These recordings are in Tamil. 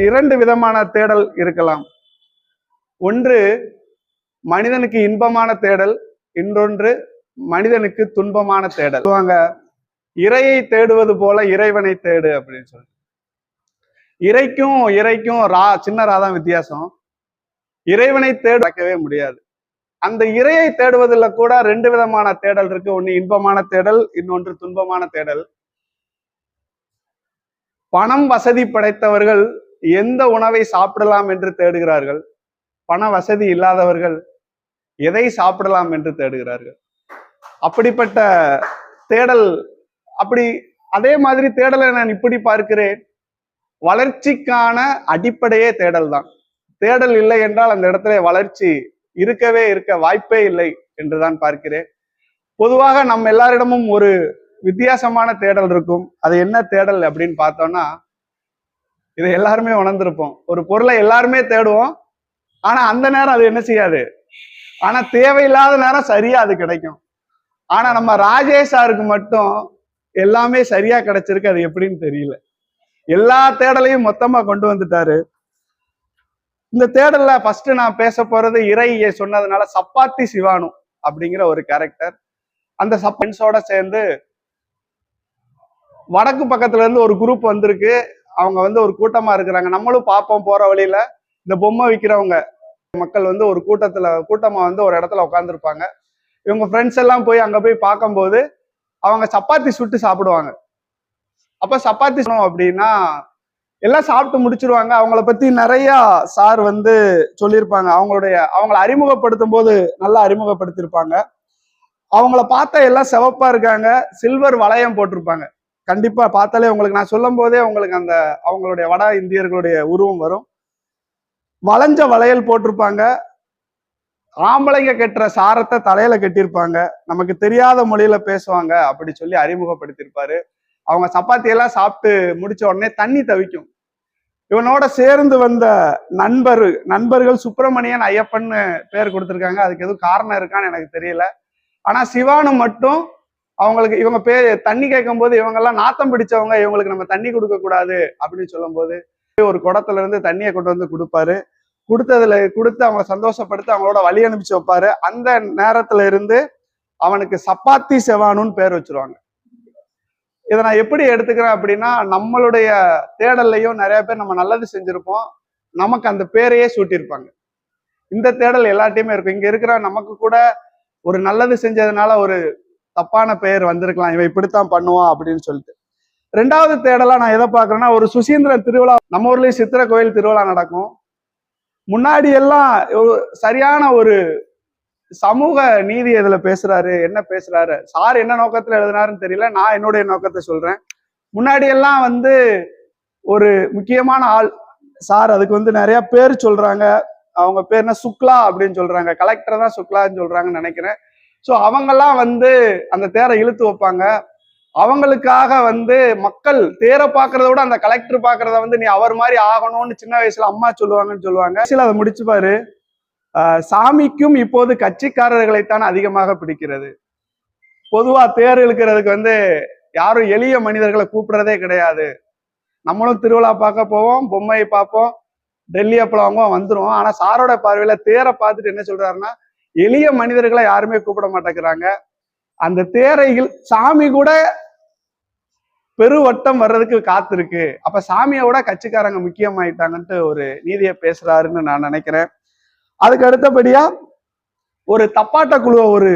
இரண்டு விதமான தேடல் இருக்கலாம். ஒன்று மனிதனுக்கு இன்பமான தேடல், இன்னொன்று மனிதனுக்கு துன்பமான தேடல். சொல்லுவாங்க, இறையை தேடுவது போல இறைவனை தேடு அப்படின்னு சொல்லி. இறைக்கும் சின்ன ராதான் வித்தியாசம். இறைவனை தேடவே முடியாது. அந்த இறையை தேடுவதில் கூட ரெண்டு விதமான தேடல் இருக்கு. ஒன்னு இன்பமான தேடல், இன்னொன்று துன்பமான தேடல். பணம் வசதி படைத்தவர்கள் எந்த உணவை சாப்பிடலாம் என்று தேடுகிறார்கள். பண வசதி இல்லாதவர்கள் எதை சாப்பிடலாம் என்று தேடுகிறார்கள். அப்படிப்பட்ட தேடல். அதே மாதிரி தேடலை நான் இப்படி பார்க்கிறேன், வளர்ச்சிக்கான அடிப்படையே தேடல் தான். தேடல் இல்லை என்றால் அந்த இடத்துல வளர்ச்சி இருக்க வாய்ப்பே இல்லை என்றுதான் பார்க்கிறேன். பொதுவாக நம்ம எல்லாரிடமும் ஒரு வித்தியாசமான தேடல் இருக்கும். அது என்ன தேடல் அப்படின்னு பார்த்தோம்னா, இதை எல்லாருமே உணர்ந்திருப்போம். ஒரு பொருளை எல்லாருமே தேடுவோம், ஆனா அந்த நேரம் அது என்ன செய்யாது. ஆனா தேவையில்லாத நேரம் சரியா அது கிடைக்கும். ஆனா நம்ம ராஜேஷ் சாருக்கு மட்டும் எல்லாமே சரியா கிடைச்சிருக்கு. அது எப்படின்னு தெரியல. எல்லா தேடலையும் மொத்தமா கொண்டு வந்துட்டாரு. இந்த தேடல்ல ஃபர்ஸ்ட் நான் பேச போறது இறையை சொன்னதுனால சப்பாத்தி சிவானு அப்படிங்கிற ஒரு கேரக்டர். அந்த சப்பன்ஸோட சேர்ந்து வடக்கு பக்கத்துல இருந்து ஒரு குரூப் வந்திருக்கு. அவங்க ஒரு கூட்டமா இருக்கிறாங்க. நம்மளும் பார்ப்போம் போற வழியில இந்த பொம்மை விற்கிறவங்க மக்கள் ஒரு கூட்டமா ஒரு இடத்துல உட்காந்துருப்பாங்க. இவங்க ஃப்ரெண்ட்ஸ் எல்லாம் போய் அங்க போய் பார்க்கும்போது அவங்க சப்பாத்தி சுட்டு சாப்பிடுவாங்க. அப்ப சப்பாத்தி அப்படின்னா எல்லாம் சாப்பிட்டு முடிச்சிருவாங்க. அவங்கள பத்தி நிறைய சார் சொல்லியிருப்பாங்க. அவங்கள அறிமுகப்படுத்தும் போது நல்லா அறிமுகப்படுத்தியிருப்பாங்க. அவங்கள பார்த்தா எல்லாம் சிவப்பா இருக்காங்க, சில்வர் வளையம் போட்டிருப்பாங்க. கண்டிப்பா பார்த்தாலே உங்களுக்கு நான் சொல்லும் போதே உங்களுக்கு அந்த அவங்களுடைய வட இந்தியர்களுடைய உருவம் வரும். வளைஞ்ச வளையல் போட்டிருப்பாங்க. ஆம்பளைங்க கட்டுற சாரத்தை தலையில கட்டியிருப்பாங்க. நமக்கு தெரியாத மொழியில பேசுவாங்க அப்படி சொல்லி அறிமுகப்படுத்தியிருப்பாரு. அவங்க சப்பாத்தி எல்லாம் சாப்பிட்டு முடிச்ச உடனே தண்ணி தவிக்கும். இவனோட சேர்ந்து வந்த நண்பர்கள் சுப்பிரமணியன், ஐயப்பன்னு பேர் கொடுத்திருக்காங்க. அதுக்கு எதுவும் காரணம் இருக்கான்னு எனக்கு தெரியல. ஆனா சிவானு மட்டும் இவங்க பேர் தண்ணி கேட்கும் போது இவங்க எல்லாம் நாத்தம் பிடிச்சவங்க, இவங்களுக்கு நம்ம தண்ணி கொடுக்க கூடாது அப்படின்னு சொல்லும் போது ஒரு குடத்துல இருந்து தண்ணியை கொண்டு வந்து கொடுப்பாரு. கொடுத்து அவங்களை சந்தோஷப்படுத்தி அவங்களோட வழி அனுப்பிச்சு வைப்பாரு. அந்த நேரத்துல இருந்து அவனுக்கு சப்பாத்தி செவானுன்னு பேர் வச்சிருவாங்க. இதை நான் எப்படி எடுத்துக்கிறேன் அப்படின்னா, நம்மளுடைய தேடல்லையும் நிறைய பேர் நம்ம நல்லது செஞ்சிருப்போம், நமக்கு அந்த பேரையே சூட்டியிருப்பாங்க. இந்த தேடல் எல்லாத்தையுமே இருக்கும். இங்க இருக்கிற நமக்கு கூட ஒரு நல்லது செஞ்சதுனால ஒரு தப்பான பெயர் வந்திருக்கலாம், இவன் இப்படித்தான் பண்ணுவான் அப்படின்னு சொல்லிட்டு. ரெண்டாவது தேடலா நான் எதை பாக்குறேன்னா, ஒரு சுசீந்திரன் திருவிழா நம்ம ஊர்லயும் சித்திரை கோயில் திருவிழா நடக்கும். முன்னாடி எல்லாம் சரியான ஒரு சமூக நீதி இதுல பேசுறாரு. என்ன பேசுறாரு சார், என்ன நோக்கத்துல எழுதினாருன்னு தெரியல. நான் என்னுடைய நோக்கத்தை சொல்றேன். முன்னாடி எல்லாம் ஒரு முக்கியமான ஆள் சார், அதுக்கு நிறைய பேர் சொல்றாங்க. அவங்க பேர் என்ன, சுக்லா அப்படின்னு சொல்றாங்க. கலெக்டர் தான் சுக்லான்னு சொல்றாங்கன்னு நினைக்கிறேன். ஸோ அவங்கெல்லாம் அந்த தேரை இழுத்து வைப்பாங்க. அவங்களுக்காக மக்கள் தேரை பார்க்கறத விட அந்த கலெக்டர் பார்க்கறத நீ அவர் மாதிரி ஆகணும்னு சின்ன வயசுல அம்மா சொல்லுவாங்கன்னு சொல்லுவாங்க. அதை முடிச்சுப்பாரு. சாமிக்கும் இப்போது கட்சிக்காரர்களைத்தான் அதிகமாக பிடிக்கிறது. பொதுவா தேர் இழுக்கிறதுக்கு யாரும் எளிய மனிதர்களை கூப்பிடுறதே கிடையாது. நம்மளும் திருவிழா பார்க்க போவோம், பொம்மையை பார்ப்போம், டெல்லி அப்பளம் வாங்குவோம், வந்துடும். ஆனா சாரோட பார்வையில தேரை பார்த்துட்டு என்ன சொல்றாருன்னா, எளிய மனிதர்களை யாருமே கூப்பிட மாட்டேங்கிறாங்க. அந்த தேரைகள் சாமி கூட பெருவட்டம் வர்றதுக்கு காத்திருக்கு. அப்ப சாமியோட கட்சிக்காரங்க முக்கியமாயிட்டாங்கன்ட்டு ஒரு நீதியை பேசுறாருன்னு நான் நினைக்கிறேன். அதுக்கு அடுத்தபடியா ஒரு தப்பாட்ட குழுவை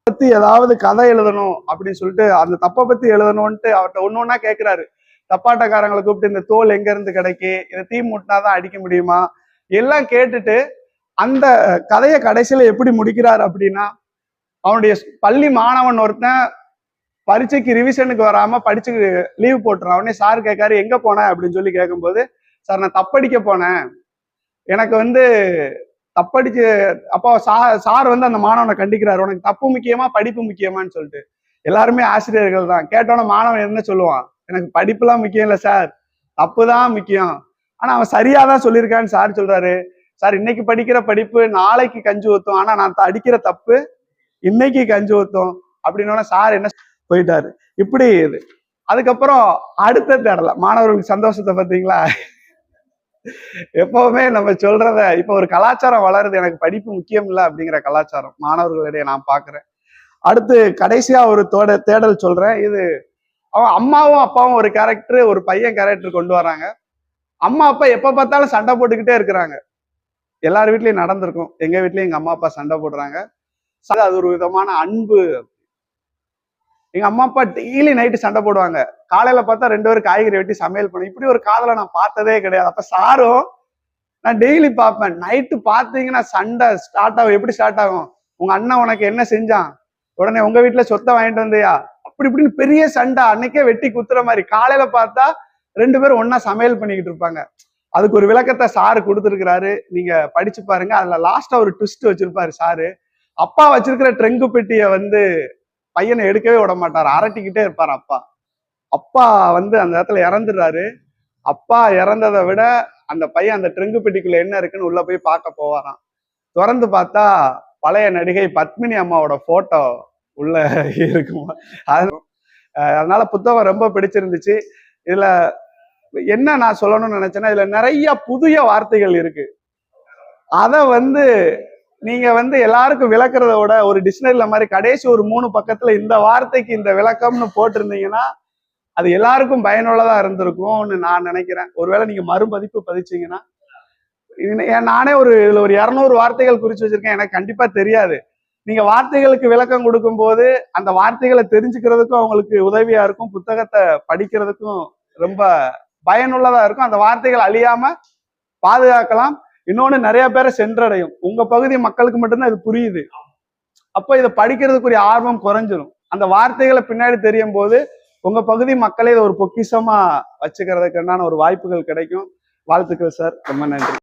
பத்தி ஏதாவது கதை எழுதணும் அப்படின்னு சொல்லிட்டு அந்த தப்பை பத்தி எழுதணும்ட்டு அவர்கிட்ட ஒன்னொன்னா கேட்கிறாரு. தப்பாட்டக்காரங்களை கூப்பிட்டு இந்த தோல் எங்க இருந்து கிடைக்கு, இதை தீ மூட்டினாதான் அடிக்க முடியுமா எல்லாம் கேட்டுட்டு அந்த கதையை கடைசியில எப்படி முடிக்கிறார் அப்படின்னா, அவனுடைய பள்ளி மாணவன் ஒருத்தன் பரீட்சைக்கு ரிவிஷனுக்கு வராம படிச்சு லீவ் போட்டுறான். உடனே சார் கேட்காரு, எங்க போன அப்படின்னு சொல்லி கேட்கும்போது, சார் நான் தப்படிக்க போனேன், எனக்கு தப்படிச்சு. அப்போ சார் அந்த மாணவனை கண்டிக்கிறாரு, உனக்கு தப்பு முக்கியமா படிப்பு முக்கியமான்னு சொல்லிட்டு. எல்லாருமே ஆசிரியர்கள் தான். கேட்டோன்னா மாணவன் என்ன சொல்லுவான், எனக்கு படிப்புலாம் முக்கியம் இல்லை சார், தப்பு தான் முக்கியம். ஆனா அவன் சரியாதான் சொல்லியிருக்கான்னு சார் சொல்றாரு. சார் இன்னைக்கு படிக்கிற படிப்பு நாளைக்கு கஞ்சி ஊத்தும், ஆனா நான் அடிக்கிற தப்பு இன்னைக்கு கஞ்சி ஊத்தும் அப்படின்னு சார் என்ன போயிட்டாரு. இப்படி இது அதுக்கப்புறம் அடுத்த தேடல மாணவர்களுக்கு சந்தோஷத்தை பார்த்தீங்களா. எப்பவுமே நம்ம சொல்றத இப்ப ஒரு கலாச்சாரம் வளருது, எனக்கு படிப்பு முக்கியம் இல்லை அப்படிங்கிற கலாச்சாரம் மாணவர்களிடையே நான் பாக்குறேன். அடுத்து கடைசியா ஒரு தேடல் சொல்றேன். இது அவன் அம்மாவும் அப்பாவும் ஒரு கேரக்டர், ஒரு பையன் கேரக்டர் கொண்டு வராங்க. அம்மா அப்பா எப்ப பார்த்தாலும் சண்டை போட்டுக்கிட்டே இருக்கிறாங்க. எல்லார் வீட்லயும் நடந்திருக்கும். எங்க வீட்லயும் எங்க அம்மா அப்பா சண்டை போடுறாங்க. அது ஒரு விதமான அன்பு. எங்க அம்மா அப்பா டெய்லி நைட்டு சண்டை போடுவாங்க. காலையில பார்த்தா 2 பேரும் காய்கறி வெட்டி சமையல் பண்ணி, இப்படி ஒரு காதலை நான் பார்த்ததே கிடையாது. அப்ப சாரும் நான் டெய்லி பார்ப்பேன். நைட்டு பார்த்தீங்கன்னா சண்டை ஸ்டார்ட் ஆகும். எப்படி ஸ்டார்ட் ஆகும்? உங்க அண்ணன் உனக்கு என்ன செஞ்சான்? உடனே உங்க வீட்டுல சொத்தை வாங்கிட்டு வந்தியா? அப்படி இப்படின்னு பெரிய சண்டை, அன்னைக்கே வெட்டி குத்துற மாதிரி. காலையில பார்த்தா 2 பேரும் ஒன்னா சமையல் பண்ணிக்கிட்டு இருப்பாங்க. அதுக்கு ஒரு விளக்கத்தை சாரு கொடுத்துருக்கிறாரு, நீங்க படிச்சு பாருங்க. அதுல லாஸ்டா ஒரு ட்விஸ்ட் வச்சிருப்பாரு சாரு. அப்பா வச்சிருக்கிற ட்ரெங்கு பெட்டியை வந்து பையனை எடுக்கவே விட மாட்டாரு, அரட்டிக்கிட்டே இருப்பாரு அப்பா. அப்பா வந்து அந்த இடத்துல இறந்துடுறாரு. அப்பா இறந்ததை விட அந்த பையன் அந்த ட்ரெங்கு பெட்டிக்குள்ள என்ன இருக்குன்னு உள்ள போய் பார்க்க போவாராம். திறந்து பார்த்தா பழைய நடிகை பத்மினி அம்மாவோட போட்டோ உள்ள இருக்குமா. அதனால புத்தகம் ரொம்ப பிடிச்சிருந்துச்சு. இதுல என்ன நான் சொல்லணும்னு நினைச்சேன்னா, இதுல நிறைய புதிய வார்த்தைகள் இருக்கு. அத வந்து நீங்க வந்து எல்லாருக்கும் விளக்குறத விட ஒரு டிக்ஷனரியில மாதிரி கடைசி ஒரு 3 பக்கத்துல இந்த வார்த்தைக்கு இந்த விளக்கம்னு போட்டிருந்தீங்கன்னா அது எல்லாருக்கும் பயனுள்ளதா இருந்திருக்கும்னு நான் நினைக்கிறேன். ஒருவேளை நீங்க மறுபதிப்பு பதிச்சீங்கன்னா, நானே இதுல ஒரு 200 வார்த்தைகள் குறிச்சு வச்சிருக்கேன். எனக்கு கண்டிப்பா தெரியாது. நீங்க வார்த்தைகளுக்கு விளக்கம் கொடுக்கும் போது அந்த வார்த்தைகளை தெரிஞ்சுக்கிறதுக்கும் அவங்களுக்கு உதவியா இருக்கும், புத்தகத்தை படிக்கிறதுக்கும் ரொம்ப பயனுள்ளதா இருக்கும். அந்த வார்த்தைகள் அழியாம பாதுகாக்கலாம். இன்னொன்னு நிறைய பேரை சென்றடையும். உங்க பகுதி மக்களுக்கு மட்டும்தான் இது புரியுது. அப்போ இதை படிக்கிறதுக்குரிய ஆர்வம் குறைஞ்சிரும். அந்த வார்த்தைகளை பின்னாடி தெரியும் போது உங்க பகுதி மக்களை இதை ஒரு பொக்கிஷமா வச்சுக்கிறதுக்கு ஒரு வாய்ப்புகள் கிடைக்கும். வாழ்த்துக்கள் சார், ரொம்ப நன்றி.